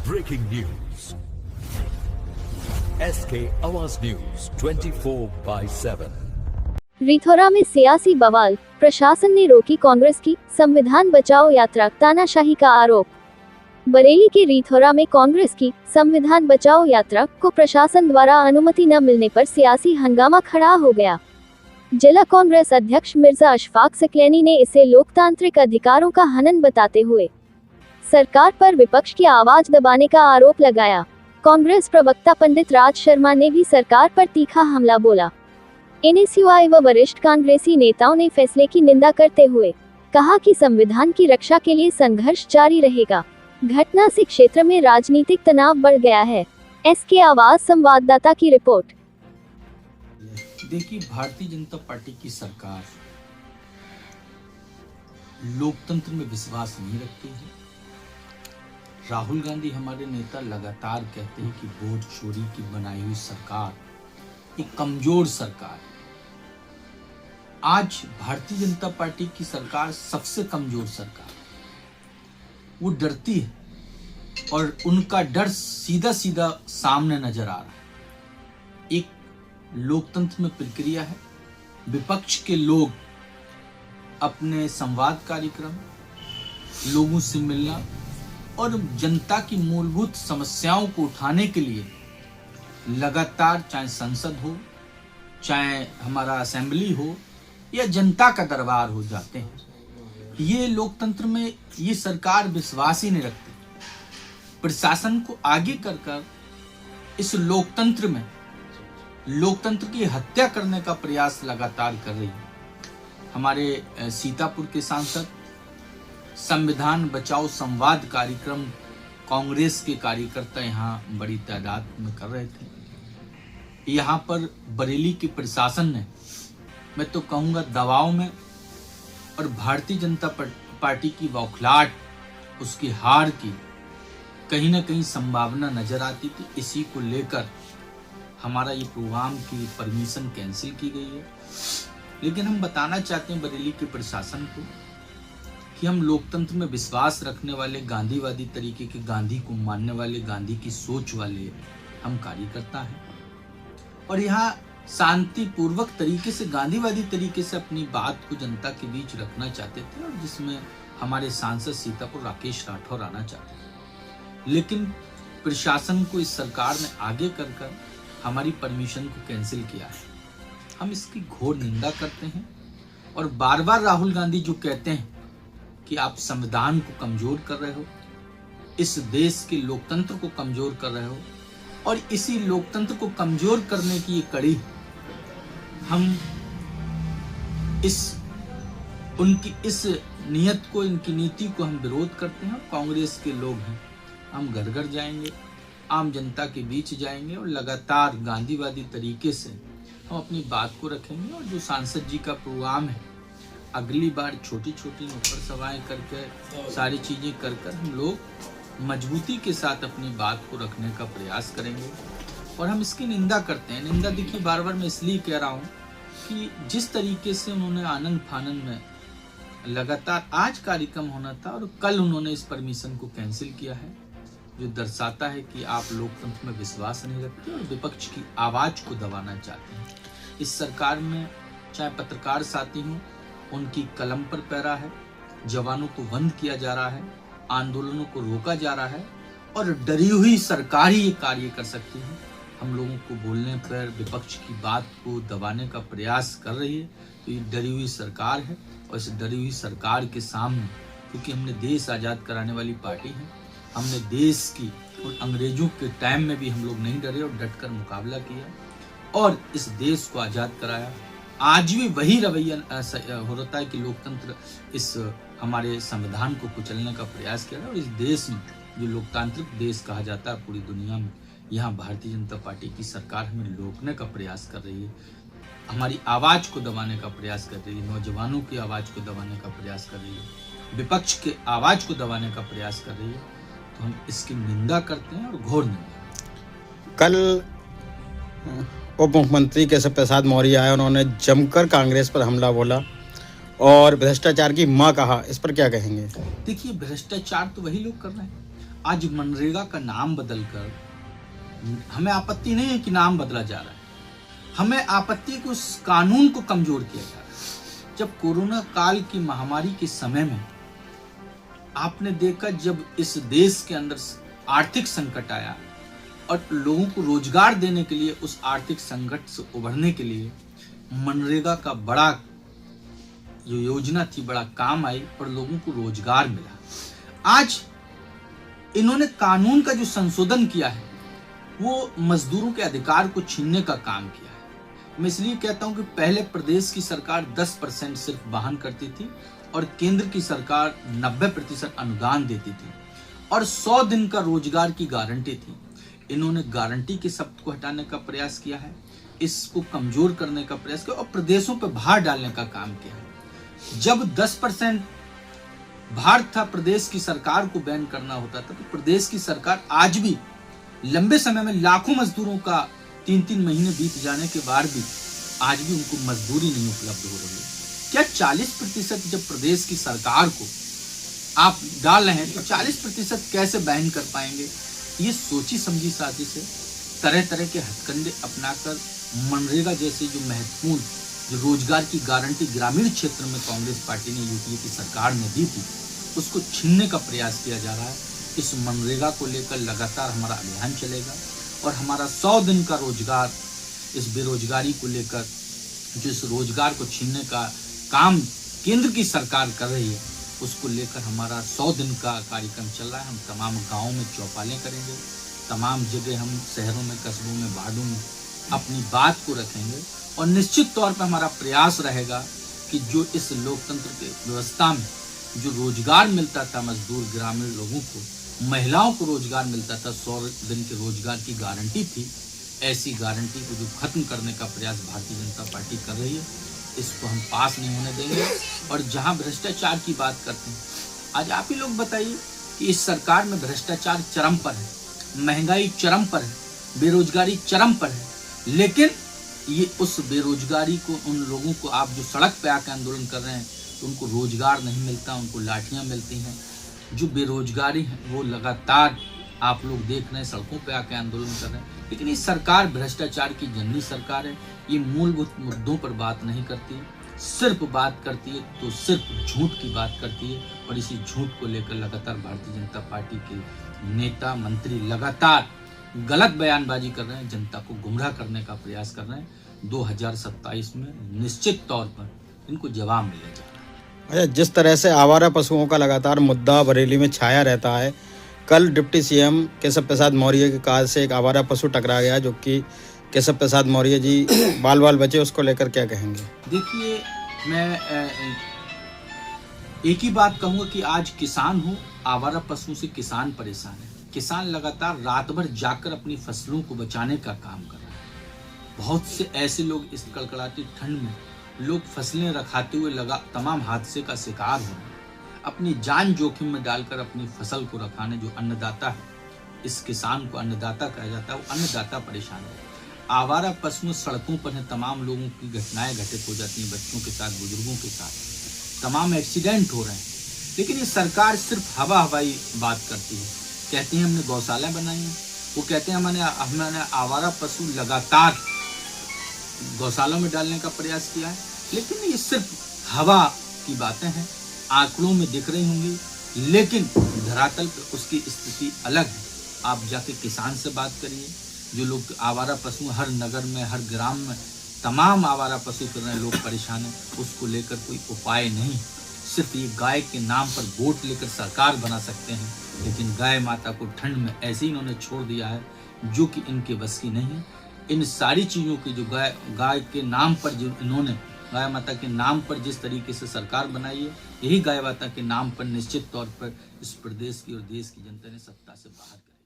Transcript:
Breaking news. SK Awaaz News 24/7. रिथौरा में सियासी बवाल, प्रशासन ने रोकी कांग्रेस की संविधान बचाओ यात्रा, तानाशाही का आरोप। बरेली के रिथौरा में कांग्रेस की संविधान बचाओ यात्रा को प्रशासन द्वारा अनुमति न मिलने पर सियासी हंगामा खड़ा हो गया। जिला कांग्रेस अध्यक्ष मिर्जा अशफाक सकलैनी ने इसे लोकतांत्रिक अधिकारों का हनन बताते हुए सरकार पर विपक्ष की आवाज दबाने का आरोप लगाया। कांग्रेस प्रवक्ता पंडित राज शर्मा ने भी सरकार पर तीखा हमला बोला। एनएसयूआई व वरिष्ठ कांग्रेसी नेताओं ने फैसले की निंदा करते हुए कहा कि संविधान की रक्षा के लिए संघर्ष जारी रहेगा। घटना से क्षेत्र में राजनीतिक तनाव बढ़ गया है। एसके आवाज संवाददाता की रिपोर्ट। देखिए, भारतीय जनता पार्टी की सरकार लोकतंत्र में विश्वास नहीं रखती है। राहुल गांधी हमारे नेता लगातार कहते हैं कि वोट चोरी की बनाई हुई सरकार एक कमजोर सरकार। आज भारतीय जनता पार्टी की सरकार सबसे कमजोर सरकार, वो डरती है और उनका डर सीधा सीधा सामने नजर आ रहा है। एक लोकतंत्र में प्रक्रिया है, विपक्ष के लोग अपने संवाद कार्यक्रम, लोगों से मिलना और जनता की मूलभूत समस्याओं को उठाने के लिए लगातार, चाहे संसद हो, चाहे हमारा असेंबली हो या जनता का दरबार हो, जाते हैं। ये लोकतंत्र में ये सरकार विश्वास ही नहीं रखती। प्रशासन को आगे कर इस लोकतंत्र में लोकतंत्र की हत्या करने का प्रयास लगातार कर रही है। हमारे सीतापुर के सांसद संविधान बचाओ संवाद कार्यक्रम कांग्रेस के कार्यकर्ता यहाँ बड़ी तादाद में कर रहे थे। यहाँ पर बरेली के प्रशासन ने, मैं तो कहूँगा, दबाव में और भारतीय जनता पार्टी की बौखलाहट, उसकी हार की कहीं ना कहीं संभावना नजर आती थी। इसी को लेकर हमारा ये प्रोग्राम की परमिशन कैंसिल की गई है। लेकिन हम बताना चाहते हैं बरेली के प्रशासन को कि हम लोकतंत्र में विश्वास रखने वाले, गांधीवादी तरीके के, गांधी को मानने वाले, गांधी की सोच वाले हम कार्यकर्ता हैं और यहाँ शांतिपूर्वक तरीके से, गांधीवादी तरीके से अपनी बात को जनता के बीच रखना चाहते थे और जिसमें हमारे सांसद सीतापुर राकेश राठौर आना चाहते थे। लेकिन प्रशासन को इस सरकार ने आगे कर हमारी परमिशन को कैंसिल किया है। हम इसकी घोर निंदा करते हैं और बार बार राहुल गांधी जो कहते हैं कि आप संविधान को कमजोर कर रहे हो, इस देश के लोकतंत्र को कमजोर कर रहे हो और इसी लोकतंत्र को कमजोर करने की ये कड़ी, हम उनकी इस नियत को, इनकी नीति को हम विरोध करते हैं। कांग्रेस के लोग हैं, हम घर घर जाएंगे, आम जनता के बीच जाएंगे और लगातार गांधीवादी तरीके से हम अपनी बात को रखेंगे। और जो सांसद जी का प्रोग्राम है, अगली बार छोटी छोटी नुक्कड़ सभाएं करके, सारी चीजें कर हम लोग मजबूती के साथ अपनी बात को रखने का प्रयास करेंगे और हम इसकी निंदा करते हैं। निंदा देखिए, बार बार मैं इसलिए कह रहा हूँ कि जिस तरीके से उन्होंने आनंद फानंद में लगातार, आज कार्यक्रम होना था और कल उन्होंने इस परमिशन को कैंसिल किया है, जो दर्शाता है कि आप लोकतंत्र में विश्वास नहीं रखते और विपक्ष की आवाज को दबाना चाहते हैं। इस सरकार में चाहे पत्रकार साथी हों, उनकी कलम पर पैरा है, जवानों को बंद किया जा रहा है, आंदोलनों को रोका जा रहा है और डरी हुई सरकार ही ये कार्य कर सकती है। हम लोगों को बोलने पर विपक्ष की बात को दबाने का प्रयास कर रही है, तो ये डरी हुई सरकार है। और इस डरी हुई सरकार के सामने, क्योंकि हमने देश आज़ाद कराने वाली पार्टी है, हमने देश की और अंग्रेजों के टाइम में भी हम लोग नहीं डरे और डटकर मुकाबला किया और इस देश को आज़ाद कराया। आज भी वही रवैया हो रहा है कि लोकतंत्र इस हमारे संविधान को कुचलने का प्रयास किया और इस देश में, जो लोकतांत्रिक देश कहा जाता है पूरी दुनिया में, यहाँ भारतीय जनता पार्टी की सरकार हमें रोकने का प्रयास कर रही है, हमारी आवाज को दबाने का प्रयास कर रही है, नौजवानों की आवाज को दबाने का प्रयास कर रही है, विपक्ष के आवाज को दबाने का प्रयास कर रही है। तो हम इसकी निंदा करते हैं और घोर निंदा। कल उप मुख्यमंत्री केशव प्रसाद मौर्य आए, उन्होंने जमकर कांग्रेस पर हमला बोला और भ्रष्टाचार की मां कहा। इस पर क्या कहेंगे? देखिए, भ्रष्टाचार तो वही लोग कर रहे हैं। आज मनरेगा का नाम बदलकर, हमें आपत्ति नहीं है कि नाम बदला जा रहा है, हमें आपत्ति है कि उस कानून को कमजोर किया जा रहा है। जब कोरोना काल की महामारी के समय में आपने देखा, जब इस देश के अंदर आर्थिक संकट आया और लोगों को रोजगार देने के लिए, उस आर्थिक संकट से उभरने के लिए मनरेगा का बड़ा जो योजना थी बड़ा काम आई और लोगों को रोजगार मिला। आज इन्होंने कानून का जो संशोधन किया है वो मजदूरों के अधिकार को छीनने का काम किया है। मैं इसलिए कहता हूं कि पहले प्रदेश की सरकार 10% सिर्फ वहन करती थी और केंद्र की सरकार 90% अनुदान देती थी और 100 दिन का रोजगार की गारंटी थी। इन्होंने गारंटी के शब्द को हटाने का प्रयास किया है, इसको कमजोर करने का प्रयास किया और प्रदेशों पर भार डालने का काम किया है। जब 10% भार था, प्रदेश की सरकार को बैन करना होता था, तो प्रदेश की सरकार आज भी लंबे समय में लाखों मजदूरों का 3-3 महीने बीत जाने के बाद भी आज भी उनको मजदूरी नहीं उपलब्ध हो रही है। क्या 40% जब प्रदेश की सरकार को आप डाल रहे हैं तो 40% कैसे बैन कर पाएंगे? ये सोची समझी साजिश है। तरह तरह के हथकंडे अपनाकर मनरेगा जैसे जो महत्वपूर्ण जो रोजगार की गारंटी ग्रामीण क्षेत्र में कांग्रेस पार्टी ने, यूपीए की सरकार ने दी थी, उसको छीनने का प्रयास किया जा रहा है। इस मनरेगा को लेकर लगातार हमारा अभियान चलेगा और हमारा 100 दिन का रोजगार, इस बेरोजगारी को लेकर जो इस रोजगार को छीनने का काम केंद्र की सरकार कर रही है, उसको लेकर हमारा 100 दिन का कार्यक्रम चल रहा है। हम तमाम गाँवों में चौपालें करेंगे, तमाम जगह हम शहरों में, कस्बों में, वार्डों में अपनी बात को रखेंगे और निश्चित तौर पर हमारा प्रयास रहेगा कि जो इस लोकतंत्र के व्यवस्था में जो रोजगार मिलता था मजदूर ग्रामीण लोगों को, महिलाओं को रोजगार मिलता था, 100 दिन के रोजगार की गारंटी थी, ऐसी गारंटी को जो खत्म करने का प्रयास भारतीय जनता पार्टी कर रही है, इसको हम पास नहीं होने देंगे। और जहां भ्रष्टाचार की बात करते हैं, आज आप ही लोग बताइए कि इस सरकार में भ्रष्टाचार चरम पर है, महंगाई चरम पर है, बेरोजगारी चरम पर है, लेकिन ये उस बेरोजगारी को, उन लोगों को आप जो सड़क पे आकर आंदोलन कर रहे हैं तो उनको रोजगार नहीं मिलता, उनको लाठियां मिलती हैं। जो बेरोजगारी है वो लगातार आप लोग देख रहे हैं, सड़कों पे आकर आंदोलन कर रहे हैं। लेकिन ये सरकार भ्रष्टाचार की जननी सरकार है, ये मूलभूत मुद्दों पर बात नहीं करती, सिर्फ बात करती है तो सिर्फ झूठ की बात करती है और इसी झूठ को लेकर लगातार भारतीय जनता पार्टी के नेता मंत्री लगातार गलत बयानबाजी कर रहे हैं, जनता को गुमराह करने का प्रयास कर रहे हैं। 2027 में निश्चित तौर पर इनको जवाब मिलेगा। अच्छा, जिस तरह से आवारा पशुओं का लगातार मुद्दा बरेली में छाया रहता है, कल डिप्टी सीएम केशव प्रसाद मौर्य की कार से एक आवारा पशु टकरा गया, जो कि केशव प्रसाद मौर्य जी बाल बाल बचे, उसको लेकर क्या कहेंगे? देखिए, मैं एक ही बात कहूँगा कि आज किसान हो, आवारा पशु से किसान परेशान है। किसान लगातार रात भर जाकर अपनी फसलों को बचाने का काम कर रहा है। बहुत से ऐसे लोग इस कड़कड़ाती ठंड में लोग फसलें रखाते हुए तमाम हादसे का शिकार हो रहे हैं। अपनी जान जोखिम में डालकर अपनी फसल को रखाने जो अन्नदाता है, इस किसान को अन्नदाता कहा जाता है, वो अन्नदाता परेशान है। आवारा पशु सड़कों पर है, तमाम लोगों की घटनाएं घटित हो जाती हैं, बच्चों के साथ, बुजुर्गों के साथ तमाम एक्सीडेंट हो रहे हैं। लेकिन ये सरकार सिर्फ हवाई बात करती है, कहती है हमने गौशाला बनाई है, वो कहते हैं हमने आवारा पशु लगातार गौशाला में डालने का प्रयास किया है, लेकिन ये सिर्फ हवा की बातें हैं, आंकड़ों में दिख रही होंगी, लेकिन धरातल पर उसकी स्थिति अलग है। आप जाके किसान से बात करिए, जो लोग आवारा पशु हर नगर में, हर ग्राम में तमाम आवारा पशु कर रहे हैं, लोग परेशान हैं, उसको लेकर कोई उपाय नहीं। सिर्फ ये गाय के नाम पर वोट लेकर सरकार बना सकते हैं, लेकिन गाय माता को ठंड में ऐसे ही इन्होंने छोड़ दिया है जो कि इनके बस की नहीं है। इन सारी चीज़ों की जो गाय के नाम पर जो इन्होंने गाय माता के नाम पर जिस तरीके से सरकार बनाई है, यही गाय माता के नाम पर निश्चित तौर पर इस प्रदेश की और देश की जनता ने सत्ता से बाहर किया।